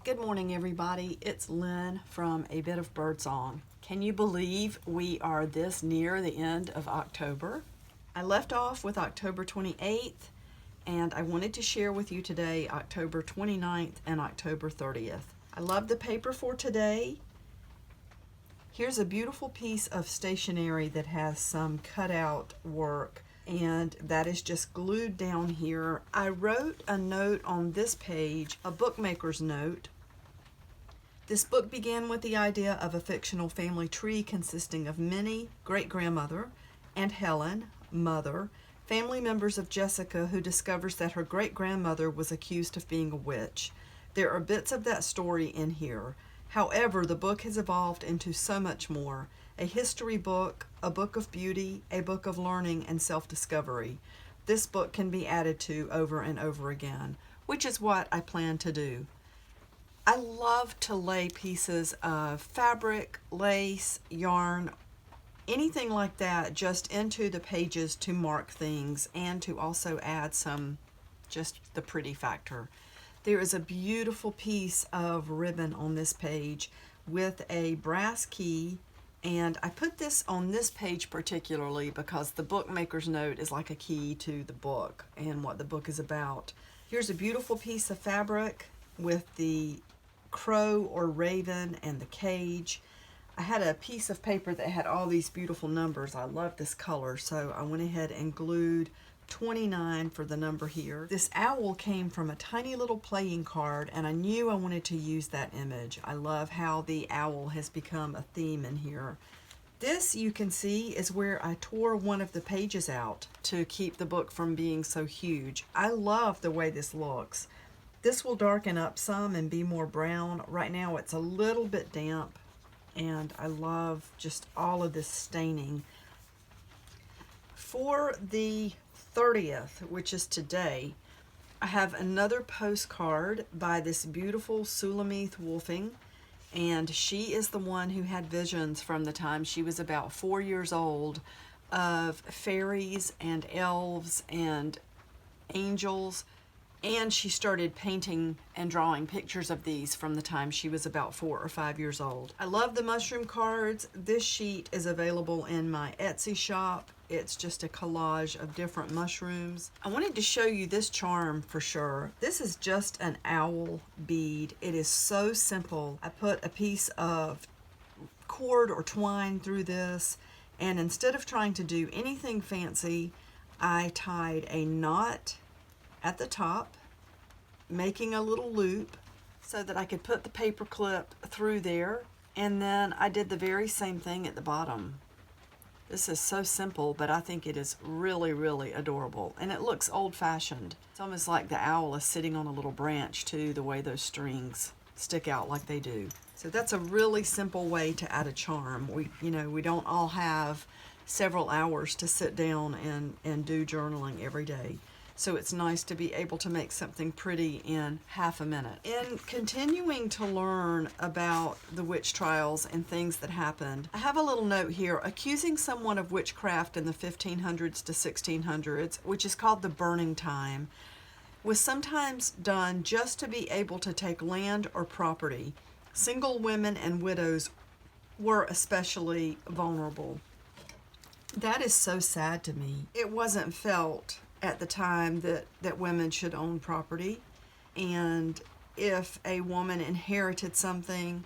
Good morning, everybody. It's Lynn from A Bit of Birdsong. Can you believe we are this near the end of October? I left off with October 28th, and I wanted to share with you today October 29th and October 30th. I love the paper for today. Here's a beautiful piece of stationery that has some cutout work, and that is just glued down here. I wrote a note on this page, a bookmaker's note. This book began with the idea of a fictional family tree consisting of Minnie, great-grandmother, and Helen, mother, family members of Jessica, who discovers that her great-grandmother was accused of being a witch. There are bits of that story in here. However, the book has evolved into so much more. A history book, a book of beauty, a book of learning and self-discovery. This book can be added to over and over again, which is what I plan to do. I love to lay pieces of fabric, lace, yarn, anything like that just into the pages to mark things and to also add some, just the pretty factor. There is a beautiful piece of ribbon on this page with a brass key, and I put this on this page particularly because the bookmaker's note is like a key to the book and what the book is about. Here's a beautiful piece of fabric with the crow or raven and the cage. I had a piece of paper that had all these beautiful numbers. I love this color, so I went ahead and glued 29 for the number here. This owl came from a tiny little playing card, and I knew I wanted to use that image. I love how the owl has become a theme in here. This, you can see, is where I tore one of the pages out to keep the book from being so huge. I love the way this looks. This will darken up some and be more brown. Right now it's a little bit damp, and I love just all of this staining. For the 30th, which is today, I have another postcard by this beautiful Sulamith Wolfing, and she is the one who had visions from the time she was about 4 years old of fairies and elves and angels. And she started painting and drawing pictures of these from the time she was about 4 or 5 years old. I love the mushroom cards. This sheet is available in my Etsy shop. It's just a collage of different mushrooms. I wanted to show you this charm for sure. This is just an owl bead. It is so simple. I put a piece of cord or twine through this, and instead of trying to do anything fancy, I tied a knot at the top, making a little loop so that I could put the paper clip through there, and then I did the very same thing at the bottom. This is so simple, but I think it is really, really adorable, and it looks old-fashioned. It's almost like the owl is sitting on a little branch too, the way those strings stick out like they do. So that's a really simple way to add a charm. We don't all have several hours to sit down and do journaling every day. So it's nice to be able to make something pretty in half a minute. In continuing to learn about the witch trials and things that happened, I have a little note here. Accusing someone of witchcraft in the 1500s to 1600s, which is called the burning time, was sometimes done just to be able to take land or property. Single women and widows were especially vulnerable. That is so sad to me. It wasn't felt at the time that women should own property, and if a woman inherited something,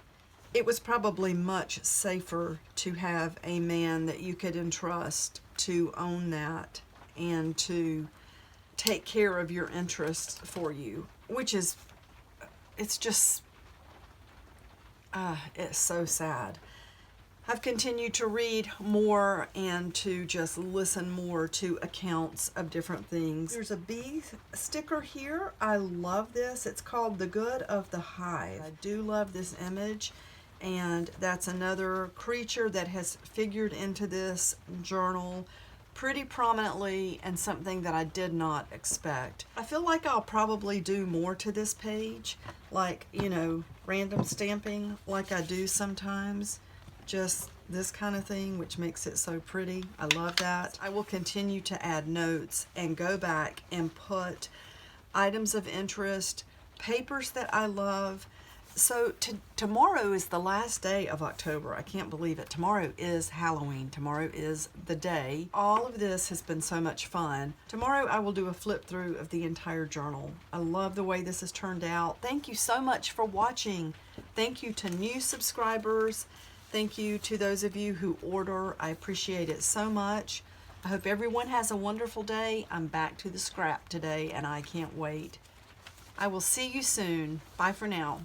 it was probably much safer to have a man that you could entrust to own that and to take care of your interests for you, which is, it's just, it's so sad. I've continued to read more and to just listen more to accounts of different things. There's a bee sticker here. I love this. It's called The Good of the Hive. I do love this image, and that's another creature that has figured into this journal pretty prominently, and something that I did not expect. I feel like I'll probably do more to this page, like, random stamping like I do sometimes. Just this kind of thing, which makes it so pretty. I love that. I will continue to add notes and go back and put items of interest, papers that I love, So tomorrow is the last day of October. I can't believe it. Tomorrow is Halloween. Tomorrow is the day. All of this has been so much fun. Tomorrow I will do a flip through of the entire journal. I love the way this has turned out. Thank you so much for watching. Thank you to new subscribers. Thank you to those of you who order. I appreciate it so much. I hope everyone has a wonderful day. I'm back to the scrap today and I can't wait. I will see you soon. Bye for now.